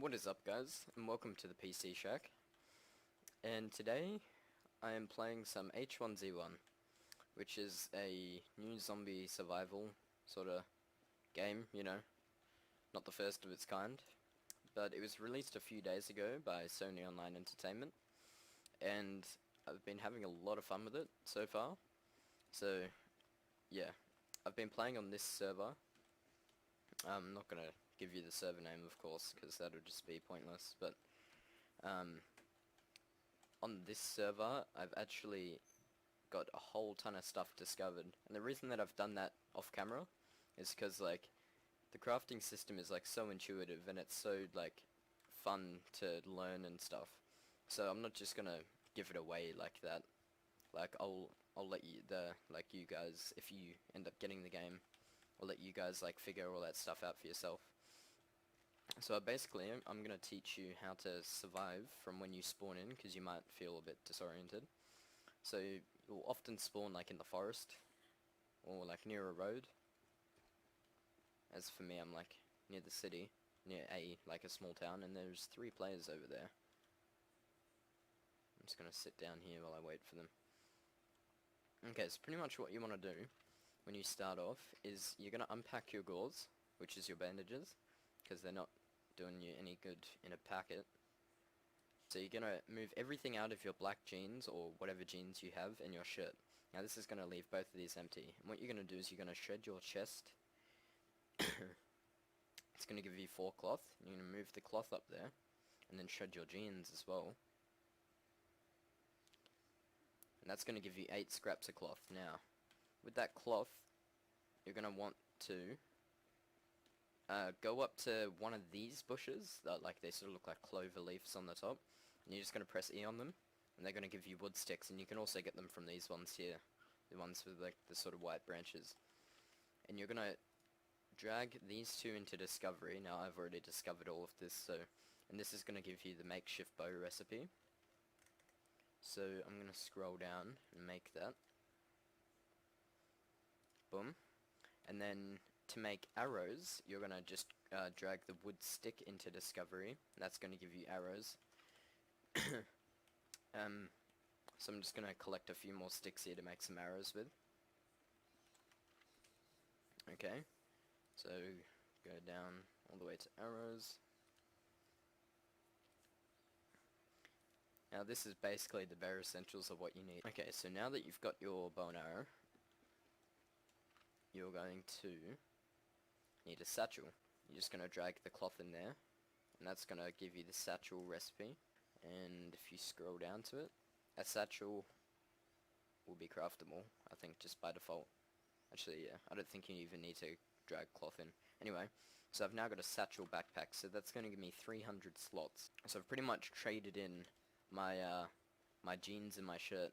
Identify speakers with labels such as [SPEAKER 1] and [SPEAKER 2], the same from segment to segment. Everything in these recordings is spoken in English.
[SPEAKER 1] What is up, guys, and welcome to the PC Shack. And today I am playing some H1Z1, which is a new zombie survival sort of game, you know, not the first of its kind, but it was released a few days ago by Sony Online Entertainment, and I've been having a lot of fun with it so far. So yeah, I've been playing on this server. I'm not gonna give you the server name, of course, because that would just be pointless, but on this server I've actually got a whole ton of stuff discovered, and the reason that I've done that off camera is because, like, the crafting system is, like, so intuitive and it's so, like, fun to learn and stuff, so I'm not just gonna give it away like that. Like, I'll let you, you guys, if you end up getting the game, I'll let you guys, like, figure all that stuff out for yourself. So basically, I'm going to teach you how to survive from when you spawn in, because you might feel a bit disoriented. So you'll often spawn, like, in the forest, or, like, near a road. As for me, I'm, like, near the city, near like, a small town, and there's 3 players over there. I'm just going to sit down here while I wait for them. Okay, so pretty much what you want to do when you start off is you're going to unpack your gauze, which is your bandages, because they're not doing you any good in a packet. So you're going to move everything out of your black jeans, or whatever jeans you have, and your shirt. Now this is going to leave both of these empty. And what you're going to do is you're going to shred your chest. It's going to give you 4 cloth. You're going to move the cloth up there, and then shred your jeans as well. And that's going to give you 8 scraps of cloth. Now, with that cloth, you're going to want to go up to one of these bushes that, like, they sort of look like clover leaves on the top, and you're just going to press E on them, and they're going to give you wood sticks, and you can also get them from these ones here, the ones with, like, the sort of white branches. And you're going to drag these 2 into discovery. Now I've already discovered all of this, so, and this is going to give you the makeshift bow recipe. So I'm going to scroll down and make that. Boom. And then to make arrows, you're going to just drag the wood stick into discovery. That's going to give you arrows. So I'm just going to collect a few more sticks here to make some arrows with. Okay, so go down all the way to arrows. Now this is basically the bare essentials of what you need. Okay, so now that you've got your bow and arrow, you're going to need a satchel. You're just going to drag the cloth in there, and that's going to give you the satchel recipe. And if you scroll down to it, a satchel will be craftable, I think, just by default. Actually, yeah, I don't think you even need to drag cloth in. Anyway, so I've now got a satchel backpack, so that's going to give me 300 slots. So I've pretty much traded in my my jeans and my shirt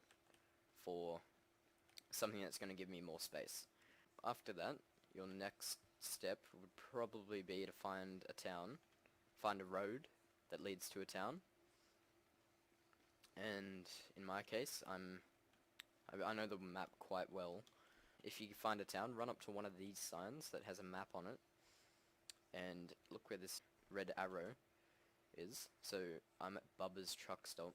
[SPEAKER 1] for something that's going to give me more space. After that, your next step would probably be to find a town, find a road that leads to a town. And in my case, I know the map quite well. If you find a town, run up to one of these signs that has a map on it, and look where this red arrow is. So I'm at Bubba's truck stop.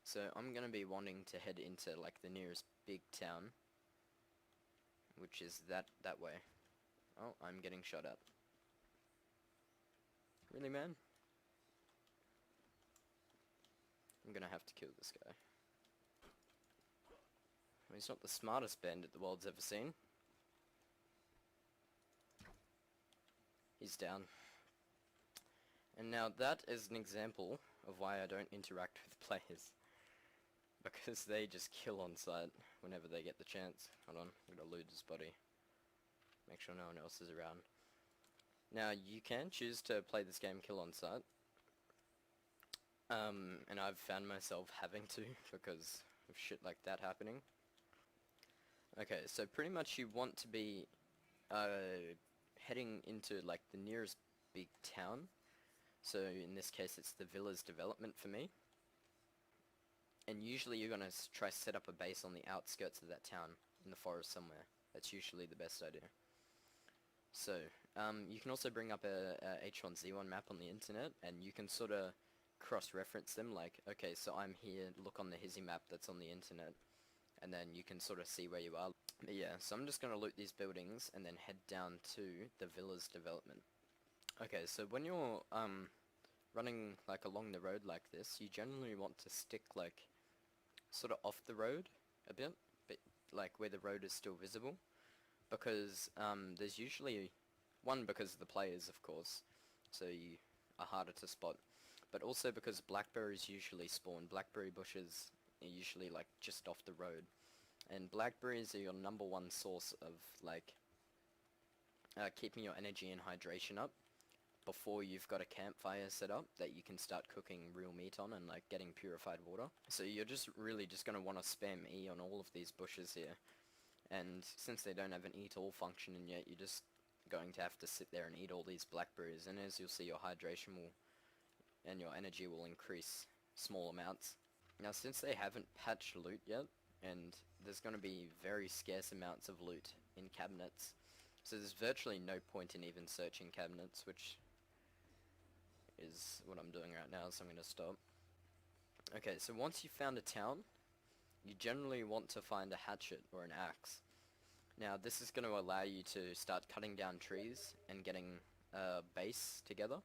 [SPEAKER 1] So I'm gonna be wanting to head into, like, the nearest big town, which is that way. Oh, I'm getting shot at. Really, man? I'm gonna have to kill this guy. Well, he's not the smartest bandit the world's ever seen. He's down. And now that is an example of why I don't interact with players. Because they just kill on sight whenever they get the chance. Hold on, I'm gonna loot his body. Make sure no one else is around. Now, you can choose to play this game kill on sight. And I've found myself having to because of shit like that happening. Okay, so pretty much you want to be heading into, like, the nearest big town. So in this case it's the Villas development for me. And usually you're going to try set up a base on the outskirts of that town, in the forest somewhere. That's usually the best idea. So You can also bring up a H1Z1 map on the internet, and you can sort of cross-reference them, like, okay, so I'm here, look on the Hizzy map that's on the internet, and then you can sort of see where you are. But yeah, so I'm just going to loot these buildings and then head down to the villa's development. Okay, so when you're running like along the road like this, you generally want to stick like sort of off the road a bit, but like where the road is still visible, because there's usually because of the players, of course, so you are harder to spot, but also because blackberries usually spawn. Blackberry bushes are usually like just off the road, and blackberries are your #1 source of like keeping your energy and hydration up before you've got a campfire set up that you can start cooking real meat on and like getting purified water. So you're just really just going to want to spam E on all of these bushes here, and since they don't have an eat all function in yet, you're just going to have to sit there and eat all these blackberries, and as you'll see, your hydration will and your energy will increase small amounts. Now, since they haven't patched loot yet, and there's going to be very scarce amounts of loot in cabinets, so there's virtually no point in even searching cabinets, which is what I'm doing right now, so I'm going to stop. Okay, so once you've found a town, you generally want to find a hatchet or an axe. Now, this is going to allow you to start cutting down trees and getting a base together,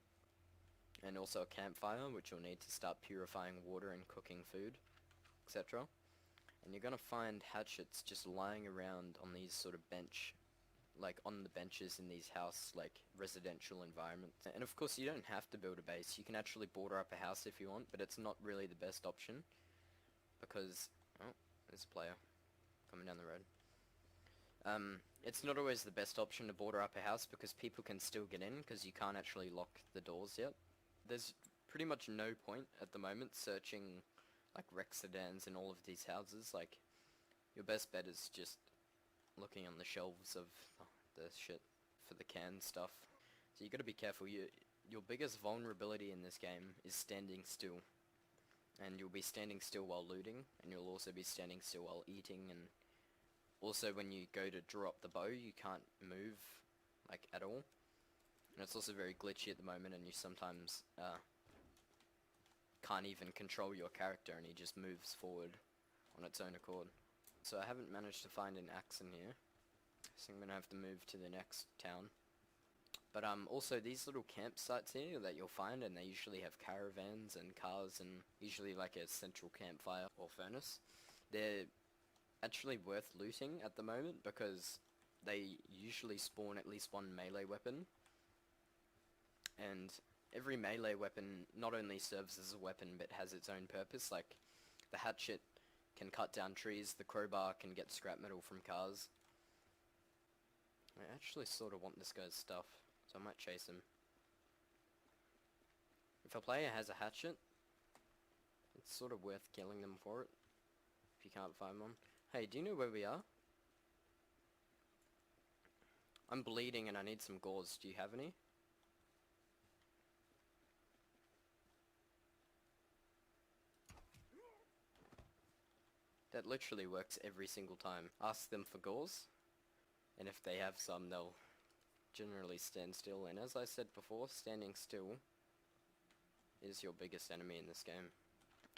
[SPEAKER 1] and also a campfire, which you'll need to start purifying water and cooking food, etc. And you're going to find hatchets just lying around on these sort of on the benches in these residential environments. And of course, you don't have to build a base. You can actually border up a house if you want, but it's not really the best option, because, oh, there's a player coming down the road. It's not always the best option to border up a house, because people can still get in, because you can't actually lock the doors yet. There's pretty much no point at the moment searching like rec sedans in all of these houses. Like, your best bet is just looking on the shelves of the shit for the canned stuff. So you gotta be careful. Your biggest vulnerability in this game is standing still. And you'll be standing still while looting, and you'll also be standing still while eating, and also when you go to draw up the bow, you can't move, like, at all. And it's also very glitchy at the moment, and you sometimes can't even control your character, and he just moves forward on its own accord. So I haven't managed to find an axe in here, so I'm gonna have to move to the next town. But also these little campsites here that you'll find, and they usually have caravans and cars and usually like a central campfire or furnace. They're actually worth looting at the moment, because they usually spawn at least one melee weapon, and every melee weapon not only serves as a weapon but has its own purpose. Like, the hatchet can cut down trees, the crowbar can get scrap metal from cars. I actually sort of want this guy's stuff, so I might chase him. If a player has a hatchet, it's sort of worth killing them for it, if you can't find one. Hey, do you know where we are? I'm bleeding and I need some gauze. Do you have any? That literally works every single time. Ask them for gauze, and if they have some, they'll generally stand still. And as I said before, standing still is your biggest enemy in this game.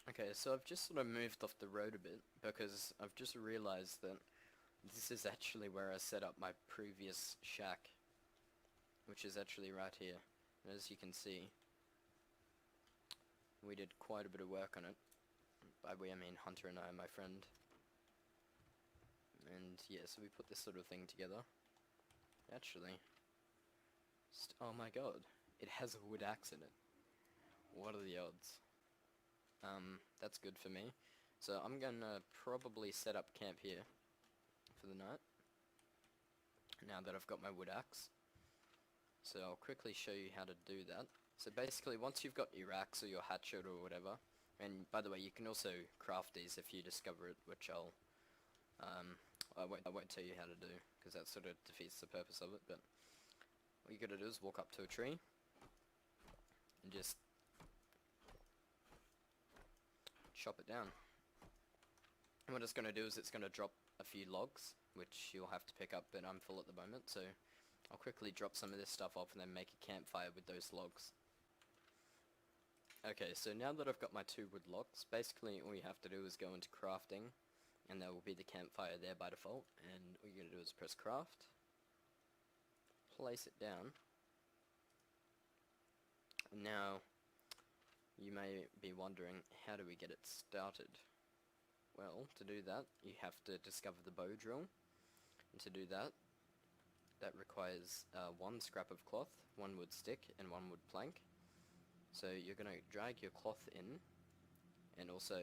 [SPEAKER 1] Okay, so I've just sort of moved off the road a bit, because I've just realized that this is actually where I set up my previous shack, which is actually right here. And as you can see, we did quite a bit of work on it. By we, I mean Hunter and I, my friend. And yeah, so we put this sort of thing together. Actually, oh my god, it has a wood axe in it. What are the odds? That's good for me. So I'm gonna probably set up camp here for the night, now that I've got my wood axe. So I'll quickly show you how to do that. So basically, once you've got your axe or your hatchet or whatever, and by the way, you can also craft these if you discover it, which I won't tell you how to do, because that sort of defeats the purpose of it. But what you gotta do is walk up to a tree and just chop it down. And what it's gonna do is it's gonna drop a few logs, which you'll have to pick up, but I'm full at the moment, so I'll quickly drop some of this stuff off and then make a campfire with those logs. Okay, so now that I've got my 2 wood logs, basically all you have to do is go into crafting, and there will be the campfire there by default, and all you're going to do is press craft, place it down. Now, you may be wondering, how do we get it started? Well, to do that, you have to discover the bow drill, and to do that, that requires 1 scrap of cloth, 1 wood stick, and 1 wood plank. So you're going to drag your cloth in, and also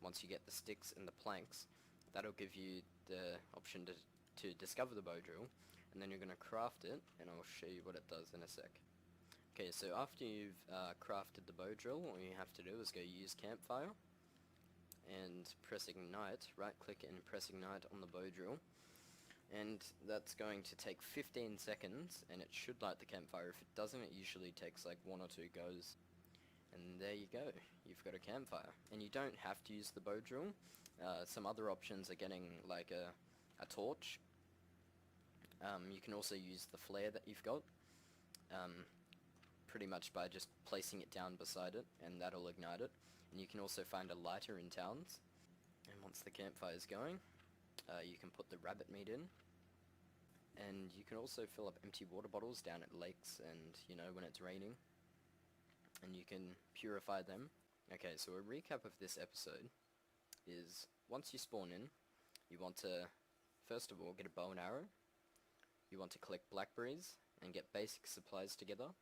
[SPEAKER 1] once you get the sticks and the planks, that'll give you the option to discover the bow drill, and then you're going to craft it, and I'll show you what it does in a sec. Okay, so after you've crafted the bow drill, all you have to do is go use campfire, and press ignite, right click and press ignite on the bow drill, and that's going to take 15 seconds, and it should light the campfire. If it doesn't, it usually takes like 1 or 2 goes. And there you go, you've got a campfire. And you don't have to use the bow drill. Some other options are getting like a torch. You can also use the flare that you've got, pretty much by just placing it down beside it, and that'll ignite it. And you can also find a lighter in towns. And once the campfire is going, you can put the rabbit meat in, and you can also fill up empty water bottles down at lakes and, you know, when it's raining, and you can purify them. Okay, so a recap of this episode is, once you spawn in, you want to, first of all, get a bow and arrow. You want to collect blackberries and get basic supplies together.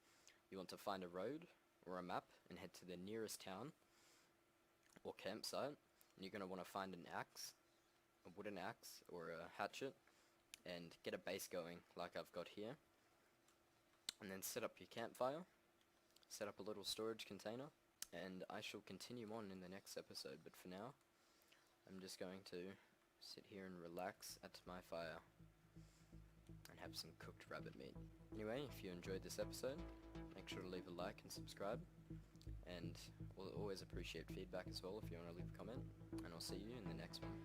[SPEAKER 1] You want to find a road or a map and head to the nearest town or campsite, and you're going to want to find an axe, a wooden axe or a hatchet, and get a base going like I've got here, and then set up your campfire, set up a little storage container, and I shall continue on in the next episode. But for now, I'm just going to sit here and relax at my fire and have some cooked rabbit meat. Anyway, if you enjoyed this episode, make sure to leave a like and subscribe, and we'll always appreciate feedback as well if you want to leave a comment, and I'll see you in the next one.